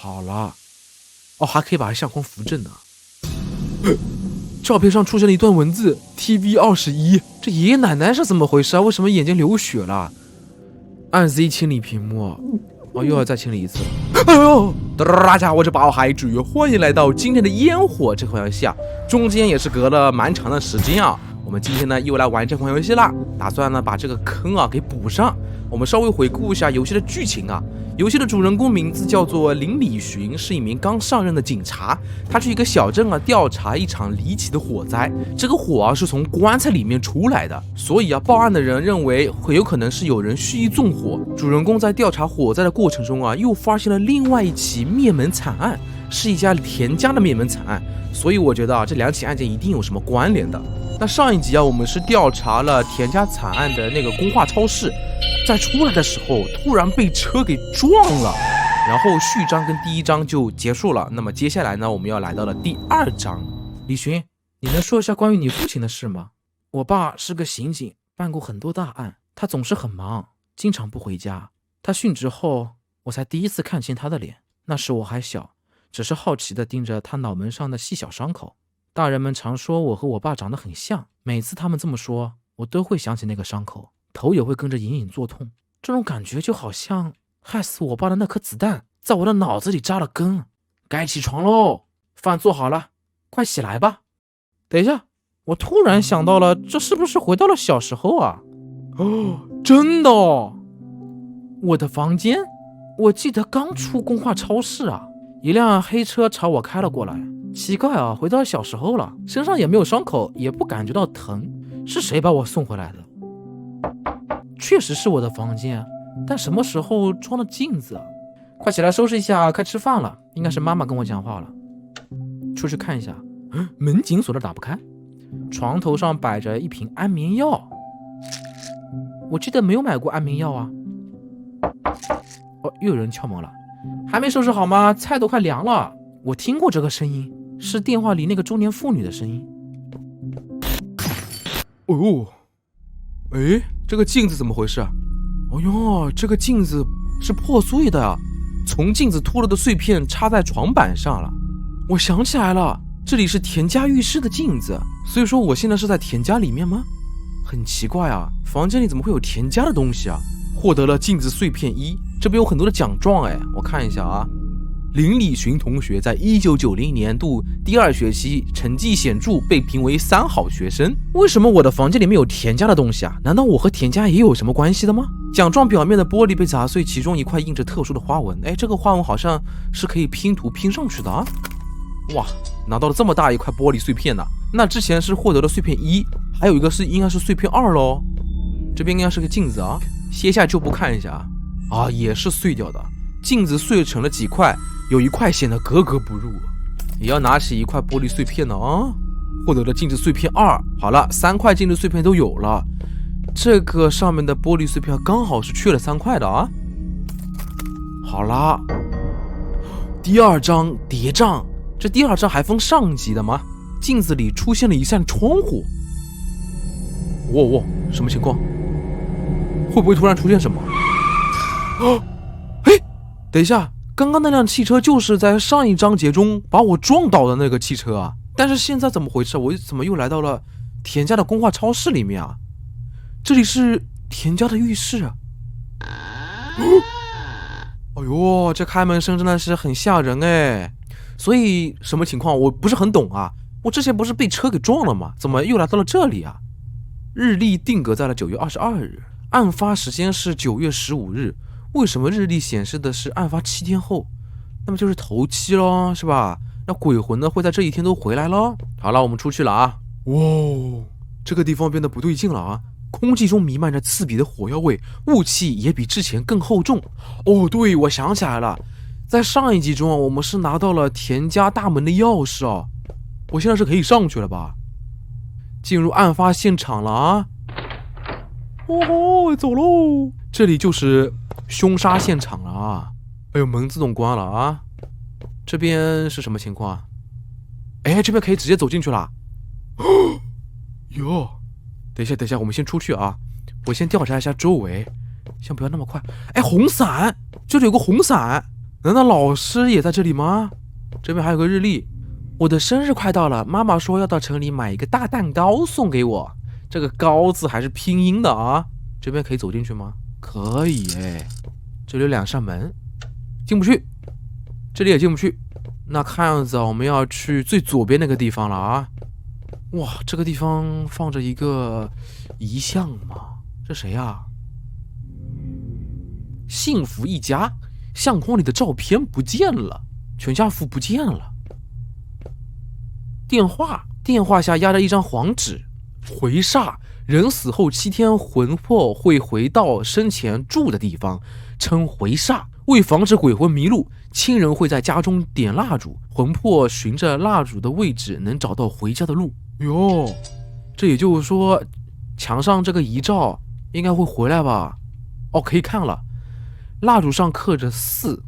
好了，哦，还可以把相框扶正呢。照片上出现了一段文字 ：TV21。这爷爷奶奶是怎么回事啊？为什么眼睛流血了？按 Z 清理屏幕，哦，又要再清理一次。哎呦！大家好，我是宝海之鱼，欢迎来到今天的烟火这款游戏啊。中间也是隔了蛮长的时间啊。我们今天呢又来玩这款游戏啦，打算呢把这个坑啊给补上。我们稍微回顾一下游戏的剧情啊。游戏的主人公名字叫做林李寻，是一名刚上任的警察。他去一个小镇啊调查一场离奇的火灾。这个火啊是从棺材里面出来的，所以啊报案的人认为很有可能是有人蓄意纵火。主人公在调查火灾的过程中啊，又发现了另外一起灭门惨案，是一家田家的灭门惨案。所以我觉得啊这两起案件一定有什么关联的。那上一集啊我们是调查了田家惨案的那个工化超市。在出来的时候突然被车给撞了，然后序章跟第一章就结束了。那么接下来呢我们要来到了第二章。李寻，你能说一下关于你父亲的事吗？我爸是个刑警，办过很多大案，他总是很忙，经常不回家。他殉职后我才第一次看清他的脸，那时我还小，只是好奇地盯着他脑门上的细小伤口。大人们常说我和我爸长得很像，每次他们这么说我都会想起那个伤口，头也会跟着隐隐作痛，这种感觉就好像害死我爸的那颗子弹在我的脑子里扎了根。该起床喽，饭做好了，快起来吧。等一下，我突然想到了，这是不是回到了小时候啊？哦，真的哦。我的房间，我记得刚出工化超市啊，一辆黑车朝我开了过来。奇怪啊，回到小时候了，身上也没有伤口，也不感觉到疼，是谁把我送回来的？确实是我的房间，但什么时候装了镜子啊？快起来收拾一下，快吃饭了。应该是妈妈跟我讲话了。出去看一下，门紧锁的打不开。床头上摆着一瓶安眠药，我记得没有买过安眠药啊。哦，又有人敲门了。还没收拾好吗？菜都快凉了。我听过这个声音，是电话里那个中年妇女的声音。哦呦，哎，这个镜子怎么回事啊？哦呦，这个镜子是破碎的啊，从镜子脱落的碎片插在床板上了。我想起来了，这里是田家浴室的镜子，所以说我现在是在田家里面吗？很奇怪啊，房间里怎么会有田家的东西啊？获得了镜子碎片1，这边有很多的奖状哎，我看一下啊。林李寻同学在1990年度第2学期成绩显著，被评为3好学生。为什么我的房间里面有田家的东西啊？难道我和田家也有什么关系的吗？奖状表面的玻璃被砸碎，其中一块印着特殊的花纹。哎，这个花纹好像是可以拼图拼上去的啊！哇，拿到了这么大一块玻璃碎片呢。那之前是获得了碎片1，还有一个是应该是碎片2咯。这边应该是个镜子啊，歇下就不看一下啊。啊，也是碎掉的，镜子碎成了几块。有一块显得格格不入，也要拿起一块玻璃碎片呢啊！获得了镜子碎片2，好了，3块镜子碎片都有了。这个上面的玻璃碎片刚好是缺了3块的啊！好啦，第2章谍账，这第2章还分上集的吗？镜子里出现了一扇窗户。哇，什么情况？会不会突然出现什么？哦，哎，等一下。刚刚那辆汽车就是在上一章节中把我撞倒的那个汽车啊，但是现在怎么回事？我怎么又来到了田家的工化超市里面啊？这里是田家的浴室啊！哎呦，这开门声真的是很吓人哎！所以什么情况？我不是很懂啊。我之前不是被车给撞了吗？怎么又来到了这里啊？日历定格在了9月22日，案发时间是9月15日。为什么日历显示的是案发7天后？那么就是头七咯，是吧？那鬼魂呢会在这一天都回来咯。好了，我们出去了啊！哇，这个地方变得不对劲了啊！空气中弥漫着刺鼻的火药味，雾气也比之前更厚重。哦，对，我想起来了，在上一集中啊，我们是拿到了田家大门的钥匙啊。我现在是可以上去了吧？进入案发现场了啊！哦，走喽！这里就是凶杀现场了啊！哎呦，门自动关了啊！这边是什么情况？哎，这边可以直接走进去了。哟，等一下，我们先出去啊！我先调查一下周围，先不要那么快。哎，红伞，这里有个红伞。难道老师也在这里吗？这边还有个日历。我的生日快到了，妈妈说要到城里买一个大蛋糕送给我。这个糕字还是拼音的啊。这边可以走进去吗？可以哎。这里有2扇门，进不去。这里也进不去。那看样子我们要去最左边那个地方了啊。哇，这个地方放着一个遗像吗？这谁呀？幸福一家，相框里的照片不见了，全家福不见了。电话下压着一张黄纸，回煞，人死后7天魂魄会回到生前住的地方，称回煞。为防止鬼魂迷路，亲人会在家中点蜡烛，魂魄循着蜡烛的位置能找到回家的路。哟，这也就是说墙上这个遗照应该会回来吧。哦，可以看了，蜡烛上刻着4，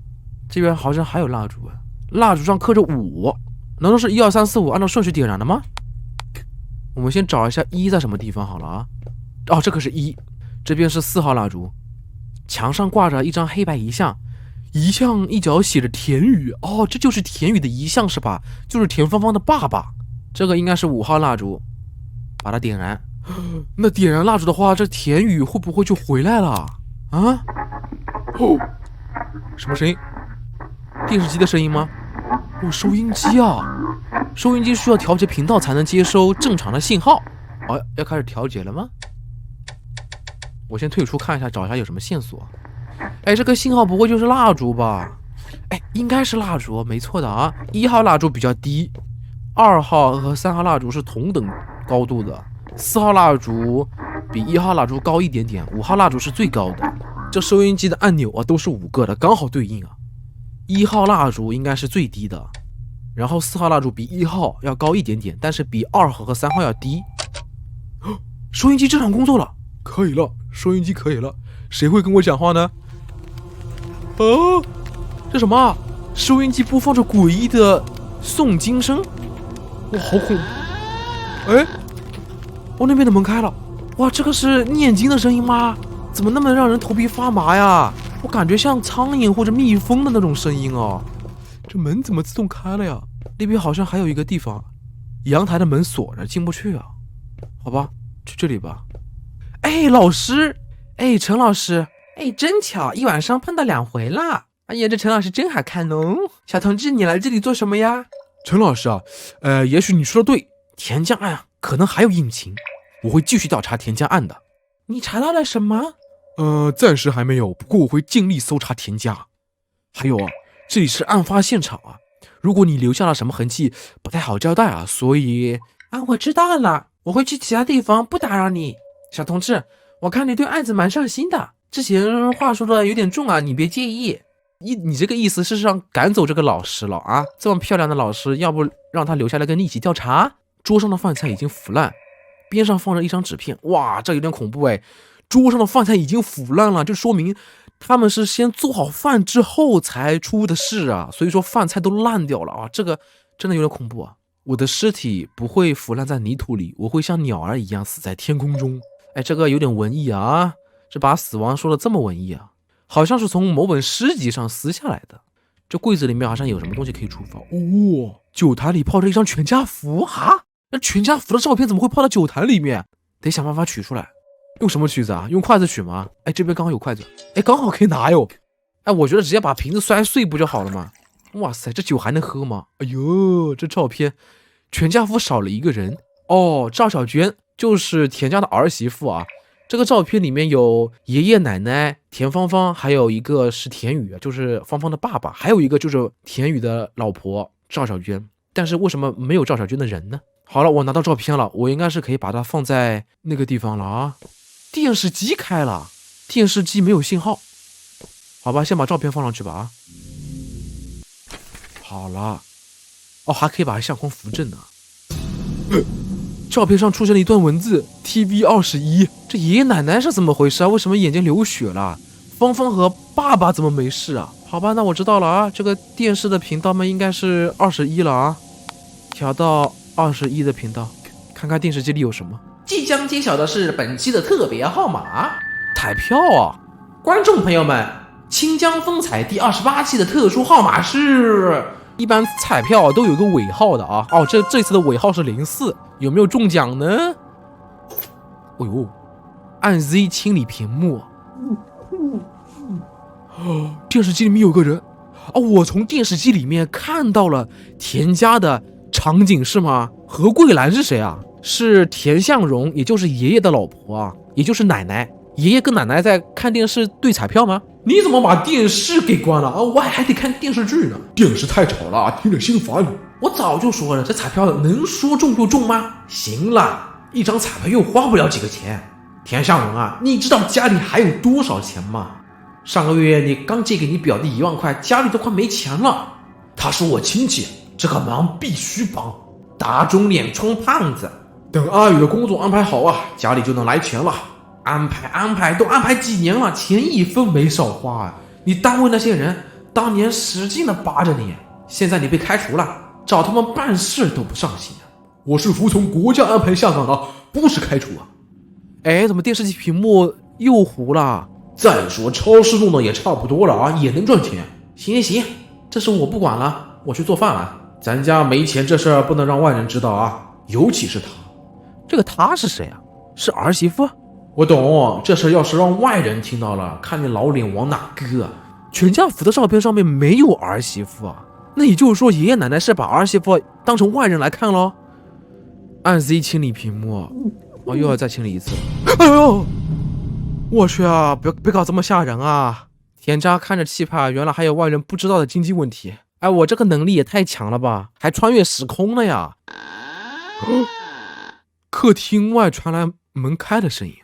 这边好像还有蜡烛啊，蜡烛上刻着5，难道是1、2、3、4、5按照顺序点燃的吗？我们先找一下1在什么地方好了啊。哦，这个是1，这边是4号蜡烛。墙上挂着一张黑白遗像，遗像一角写着田宇。哦，这就是田宇的遗像是吧？就是田芳芳的爸爸。这个应该是5号蜡烛，把它点燃。那点燃蜡烛的话，这田宇会不会就回来了啊？哦，什么声音？电视机的声音吗？哦，收音机啊！收音机需要调节频道才能接收正常的信号。哦，要开始调节了吗？我先退出看一下，找一下有什么线索。哎，这个信号不会就是蜡烛吧？哎，应该是蜡烛，没错的啊。1号蜡烛比较低，2号和3号蜡烛是同等高度的，4号蜡烛比1号蜡烛高一点点，5号蜡烛是最高的。这收音机的按钮啊都是5个的，刚好对应啊。1号蜡烛应该是最低的，然后4号蜡烛比1号要高一点点，但是比2号和3号要低。收音机正常工作了，可以了，收音机可以了。谁会跟我讲话呢？这什么啊？收音机播放着诡异的诵经声。哇，好恐怖！哎，那边的门开了。哇，这个是念经的声音吗？怎么那么让人头皮发麻呀？我感觉像苍蝇或者蜜蜂的那种声音哦。这门怎么自动开了呀？那边好像还有一个地方，阳台的门锁着，进不去啊。好吧，去这里吧。哎，老师，哎，陈老师，哎，真巧，一晚上碰到2回了。哎呀，这陈老师真好看哦。小同志，你来这里做什么呀？陈老师啊，也许你说的对，田家案可能还有隐情，我会继续调查田家案的。你查到了什么？暂时还没有，不过我会尽力搜查田家。还有啊，这里是案发现场啊，如果你留下了什么痕迹，不太好交代啊，所以啊，我知道了，我会去其他地方，不打扰你。小同志，我看你对案子蛮上心的，之前话说的有点重啊，你别介意。你这个意思是让赶走这个老师了啊？这么漂亮的老师，要不让他留下来跟你一起调查？桌上的饭菜已经腐烂，边上放着一张纸片，哇，这有点恐怖哎！桌上的饭菜已经腐烂了，就说明他们是先做好饭之后才出的事啊，所以说饭菜都烂掉了啊，这个真的有点恐怖啊！我的尸体不会腐烂在泥土里，我会像鸟儿一样死在天空中。哎，这个有点文艺啊，这把死亡说的这么文艺啊，好像是从某本诗集上撕下来的。这柜子里面好像有什么东西可以出发哦，酒坛里泡着一张全家福啊！那全家福的照片怎么会泡到酒坛里面？得想办法取出来。用什么取子啊？用筷子取吗？哎，这边刚好有筷子，哎，刚好可以拿哟。哎，我觉得直接把瓶子摔碎不就好了吗？哇塞，这酒还能喝吗？哎呦，这照片，全家福少了一个人哦，赵小娟就是田家的儿媳妇啊。这个照片里面有爷爷奶奶田芳芳，还有一个是田宇，就是芳芳的爸爸，还有一个就是田宇的老婆赵小娟。但是为什么没有赵小娟的人呢？好了，我拿到照片了，我应该是可以把它放在那个地方了啊。电视机开了，电视机没有信号。好吧，先把照片放上去吧啊。好了，哦，还可以把相框扶正呢。照片上出现了一段文字 TV21， 这爷爷奶奶是怎么回事啊？为什么眼睛流血了？芳芳和爸爸怎么没事啊？好吧，那我知道了啊，这个电视的频道们应该是21了啊，调到21的频道，看看电视机里有什么。即将揭晓的是本期的特别号码，彩票啊！观众朋友们，清江风采第28期的特殊号码是……一般彩票都有个尾号的啊。哦，这次的尾号是04，有没有中奖呢？哎呦，按 Z 清理屏幕。电视机里面有个人。哦，我从电视机里面看到了田家的场景是吗？何桂兰是谁啊？是田向荣，也就是爷爷的老婆啊，也就是奶奶。爷爷跟奶奶在看电视对彩票吗？你怎么把电视给关了啊？我还得看电视剧呢。电视太吵了，听着心烦。我早就说了，这彩票能说中就中吗？行了，一张彩票又花不了几个钱。田向荣啊，你知道家里还有多少钱吗？上个月你刚借给你表弟1万块，家里都快没钱了。他是我亲戚，这个忙必须帮。打肿脸充胖子，等阿宇的工作安排好啊，家里就能来钱了。安排都安排几年了，钱一分没少花啊！你单位那些人当年使劲的扒着你，现在你被开除了，找他们办事都不上心啊！我是服从国家安排下岗的，不是开除啊！哎，怎么电视机屏幕又糊了？再说超市弄的也差不多了啊，也能赚钱。行，这事我不管了，我去做饭了。咱家没钱这事儿不能让外人知道啊，尤其是他。这个他是谁啊？是儿媳妇？我懂，这事要是让外人听到了，看你老脸往哪搁啊？全家福的照片上面没有儿媳妇啊，那也就是说爷爷奶奶是把儿媳妇当成外人来看咯。按 Z 清理屏幕，又要再清理一次。哎呦，我去啊！别搞这么吓人啊！田家看着气派，原来还有外人不知道的经济问题。哎，我这个能力也太强了吧，还穿越时空了呀！客厅外传来门开的声音。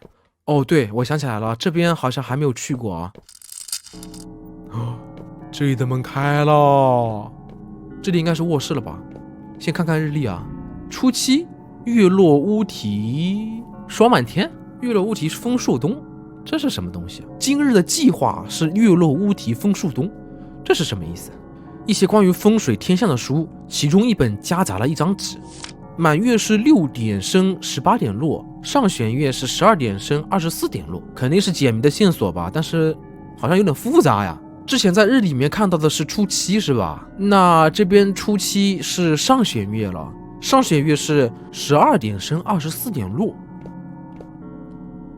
哦，对，我想起来了，这边好像还没有去过啊。这里的门开了，这里应该是卧室了吧？先看看日历啊。初七，月落乌啼霜满天，月落乌啼风树东，这是什么东西啊？今日的计划是月落乌啼风树东，这是什么意思？一些关于风水天象的书，其中一本夹杂了一张纸。满月是6点升18点落，上弦月是12点升24点落，肯定是解谜的线索吧，但是好像有点复杂呀。之前在日里面看到的是初七是吧？那这边初七是上弦月了，上弦月是12点升24点落。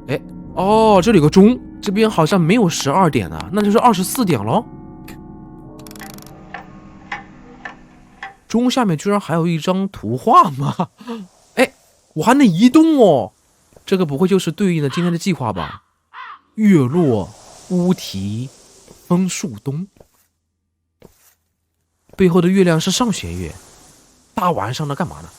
哎，哦，这里有个钟，这边好像没有12点啊，那就是24点咯。钟下面居然还有一张图画吗？哎，我还能移动哦！这个不会就是对应的今天的计划吧？月落乌啼风树东，背后的月亮是上弦月。大晚上的干嘛呢？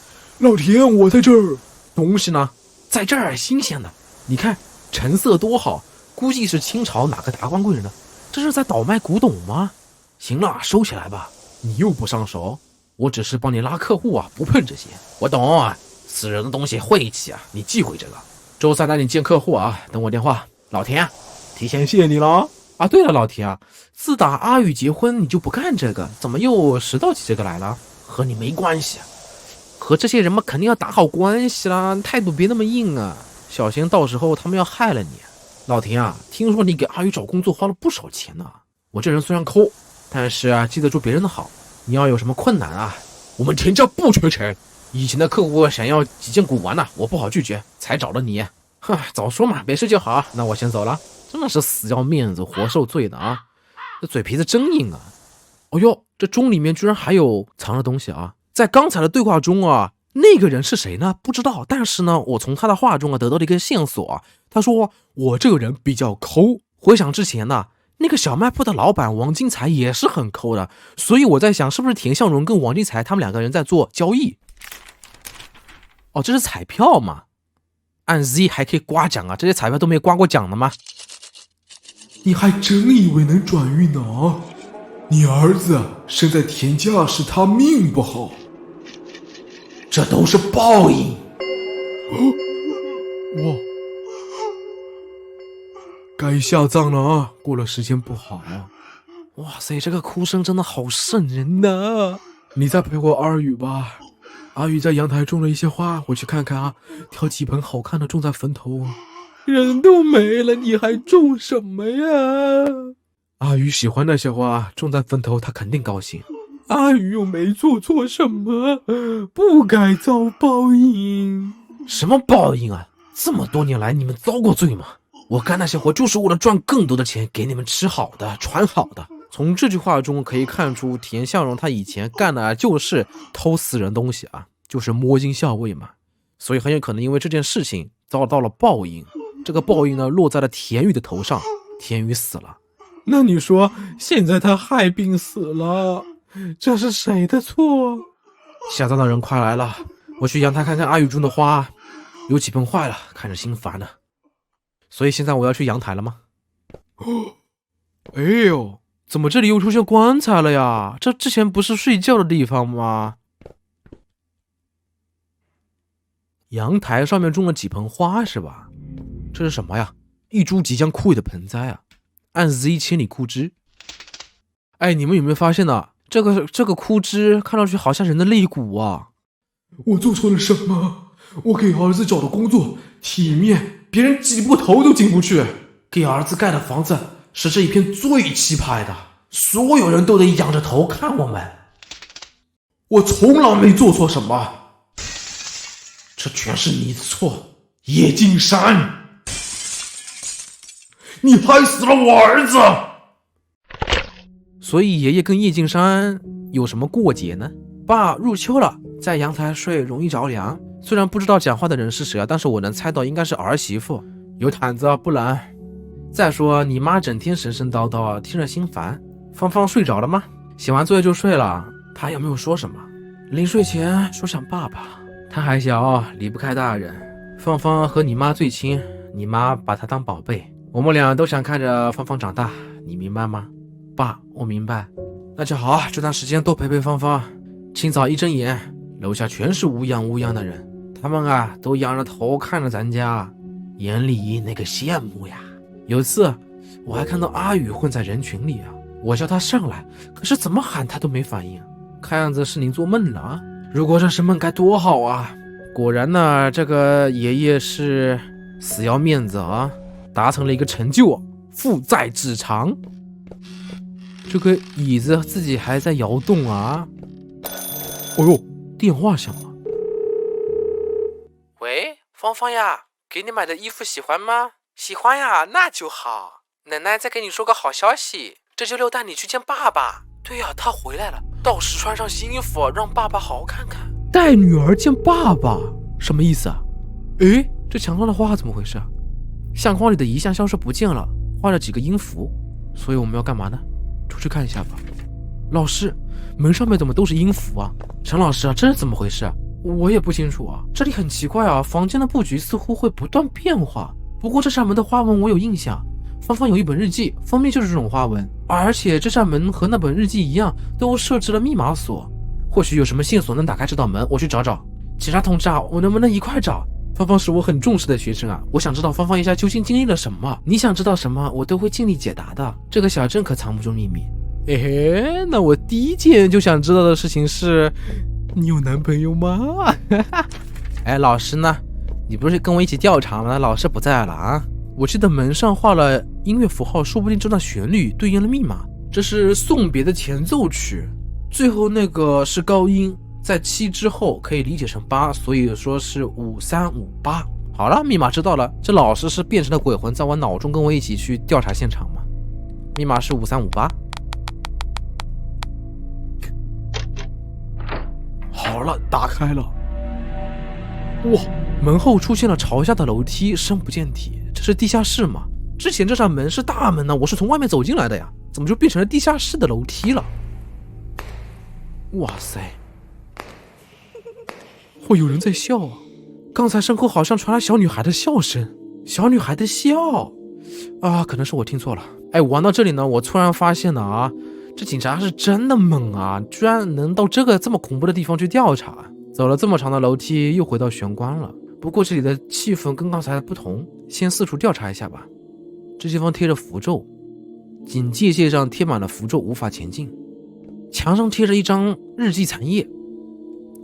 老田，我在这儿。东西呢？在这儿，新鲜的。你看成色多好，估计是清朝哪个达官贵人的。这是在倒卖古董吗？行了，收起来吧。你又不上手。我只是帮你拉客户啊，不碰这些。我懂啊，私人的东西晦气啊，你忌讳这个。周三带你见客户啊，等我电话。老田，提前谢你了啊。对了，老田啊，自打阿宇结婚，你就不干这个，怎么又拾到起这个来了？和你没关系，和这些人嘛，肯定要打好关系啦，态度别那么硬啊，小心到时候他们要害了你。老田啊，听说你给阿宇找工作花了不少钱呢。我这人虽然抠，但是啊，记得住别人的好。你要有什么困难啊，我们田家不缺钱。以前的客户想要几件古玩呢，我不好拒绝，才找了你。早说嘛，没事就好。那我先走了。真的是死要面子活受罪的啊，这嘴皮子真硬啊。哦哟，这钟里面居然还有藏的东西啊。在刚才的对话中啊，那个人是谁呢？不知道，但是呢，我从他的话中啊得到了一个线索啊。他说我这个人比较抠，回想之前呢，那个小卖铺的老板王金才也是很抠的，所以我在想，是不是田向荣跟王金才他们两个人在做交易？哦，这是彩票嘛？按 Z 还可以刮奖啊，这些彩票都没刮过奖的吗？你还真以为能转运呢啊？你儿子生在田家是他命不好，这都是报应。哇！该下葬了啊，过了时间不好啊。哇塞，这个哭声真的好瘆人呐。你再陪我二宇吧，阿宇在阳台种了一些花，我去看看啊，挑几盆好看的种在坟头。人都没了，你还种什么呀？阿宇喜欢那些花，种在坟头，他肯定高兴。阿宇又没做错什么，不该遭报应。什么报应啊？这么多年来，你们遭过罪吗？我干那些活就是为了赚更多的钱，给你们吃好的，穿好的。从这句话中可以看出，田向荣他以前干的就是偷死人东西啊，就是摸金校尉嘛。所以很有可能因为这件事情遭到了报应。这个报应呢，落在了田宇的头上，田宇死了。那你说，现在他害病死了，这是谁的错？下葬的人快来了，我去阳台看看阿宇种的花，有几盆坏了，看着心烦呢。所以现在我要去阳台了吗？哎呦，怎么这里又出现棺材了呀？这之前不是睡觉的地方吗？阳台上面种了几盆花是吧？这是什么呀？一株即将枯萎的盆栽啊！按 Z 千里枯枝。哎，你们有没有发现呢？这个枯枝看上去好像人的肋骨啊！我做错了什么？我给儿子找的工作体面，别人挤破头都进不去。给儿子盖的房子是这一片最气派的，所有人都得仰着头看我们。我从来没做错什么，这全是你的错，叶敬山！你害死了我儿子！所以爷爷跟叶敬山有什么过节呢？爸入秋了，在阳台睡容易着凉。虽然不知道讲话的人是谁啊，但是我能猜到应该是儿媳妇。有毯子不冷。再说你妈整天神神叨叨，听着心烦。芳芳睡着了吗？写完作业就睡了。她有没有说什么？临睡前说想爸爸。她还小，离不开大人。芳芳和你妈最亲，你妈把她当宝贝。我们俩都想看着芳芳长大，你明白吗？爸，我明白。那就好，这段时间多陪陪芳芳。清早一睁眼，楼下全是乌泱乌泱的人，他们啊都仰着头看着咱家，眼里那个羡慕呀。有次我还看到阿宇混在人群里啊，我叫他上来，可是怎么喊他都没反应，看样子是您做梦了啊。如果这是梦该多好啊。果然呢，这个爷爷是死要面子啊，达成了一个成就，负债止偿。这个椅子自己还在摇动啊。哦呦，电话响了。喂，芳芳呀，给你买的衣服喜欢吗？喜欢呀，那就好。奶奶再给你说个好消息，这周六带你去见爸爸。对呀，他回来了，到时穿上新衣服，让爸爸好好看看。带女儿见爸爸，什么意思啊？诶，这墙上的画怎么回事啊？相框里的遗像消失不见了，画了几个音符，所以我们要干嘛呢？出去看一下吧。老师，门上面怎么都是音符啊？陈老师啊，这是怎么回事啊？我也不清楚啊，这里很奇怪啊，房间的布局似乎会不断变化。不过这扇门的花纹我有印象，芳芳有一本日记，封面就是这种花纹，而且这扇门和那本日记一样，都设置了密码锁。或许有什么线索能打开这道门，我去找找。警察同志啊，我能不能一块找？芳芳是我很重视的学生啊，我想知道芳芳一家究竟经历了什么。你想知道什么，我都会尽力解答的。这个小镇可藏不住秘密。嘿嘿，那我第一件就想知道的事情是，你有男朋友吗？哎，老师呢？你不是跟我一起调查吗？老师不在了啊。我记得门上画了音乐符号，说不定这段旋律对应了密码。这是送别的前奏曲，最后那个是高音，在7之后可以理解成8，所以说是5358。好了，密码知道了。这老师是变成了鬼魂，在我脑中跟我一起去调查现场吗？密码是5358。好了，打开了。哇，门后出现了朝下的楼梯，深不见底。这是地下室吗？之前这扇门是大门呢，我是从外面走进来的呀，怎么就变成了地下室的楼梯了？哇塞，会有人在笑啊！刚才身后好像传来小女孩的笑声，小女孩的笑啊，可能是我听错了。哎，玩到这里呢，我突然发现了啊，这警察是真的猛啊，居然能到这么恐怖的地方去调查。走了这么长的楼梯，又回到玄关了。不过这里的气氛跟刚才不同，先四处调查一下吧。这地方贴着符咒，警戒线上贴满了符咒，无法前进。墙上贴着一张日记残页。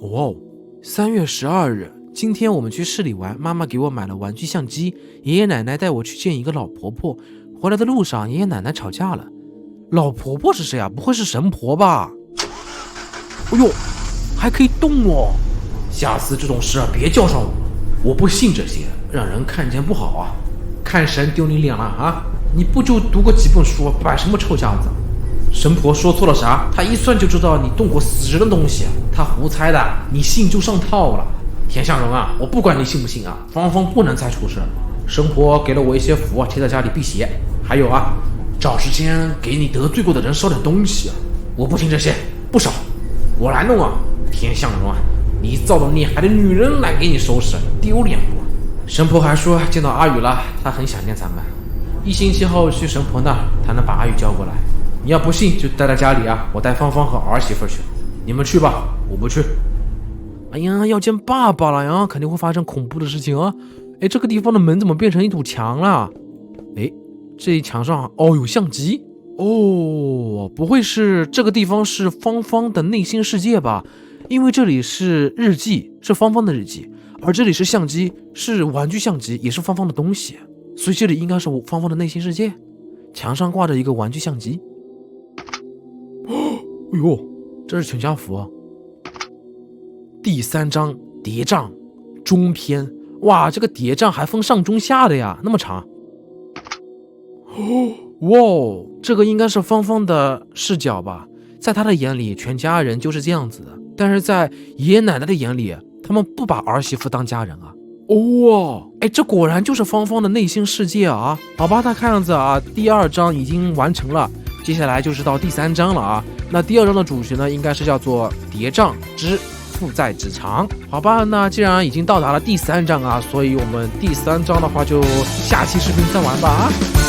哦，3月12日，今天我们去市里玩，妈妈给我买了玩具相机，爷爷奶奶带我去见一个老婆婆。回来的路上，爷爷奶奶吵架了，老婆婆是谁啊？不会是神婆吧？哎呦，还可以动哦！下次这种事啊，别叫上我，我不信这些，让人看见不好啊。看神丢你脸了啊！你不就读过几本书，摆什么臭架子？神婆说错了啥？她一算就知道你动过死人的东西，她胡猜的，你信就上套了。田向荣啊，我不管你信不信啊，芳芳不能再出事。神婆给了我一些符，贴在家里辟邪。还有啊，找时间给你得罪过的人烧点东西啊。我不听这些，不烧，我来弄啊。田向荣啊，你造了孽，还得女人来给你收拾，丢脸不？神婆还说见到阿宇了，她很想念咱们。1星期后去神婆那儿，她能把阿宇叫过来。你要不信就待在家里啊，我带芳芳和儿媳妇去。你们去吧，我不去。哎呀，要见爸爸了呀，肯定会发生恐怖的事情啊！哎，这个地方的门怎么变成一堵墙了？哎，这墙上有相机哦，不会是这个地方是芳芳的内心世界吧？因为这里是日记，是芳芳的日记，而这里是相机，是玩具相机，也是芳芳的东西，所以这里应该是芳芳的内心世界。墙上挂着一个玩具相机。哎呦，这是全家福。第3章谍账中篇。哇，这个谍账还分上中下的呀，那么长。哇，这个应该是芳芳的视角吧，在她的眼里全家人就是这样子的，但是在爷爷奶奶的眼里，他们不把儿媳妇当家人啊。哦，哎，这果然就是芳芳的内心世界啊。好吧，那看样子啊，第2章已经完成了，接下来就是到第3章了啊。那第2章的主题呢，应该是叫做谍账之父债子偿。好吧，那既然已经到达了第3章啊，所以我们第3章的话就下期视频再玩吧啊。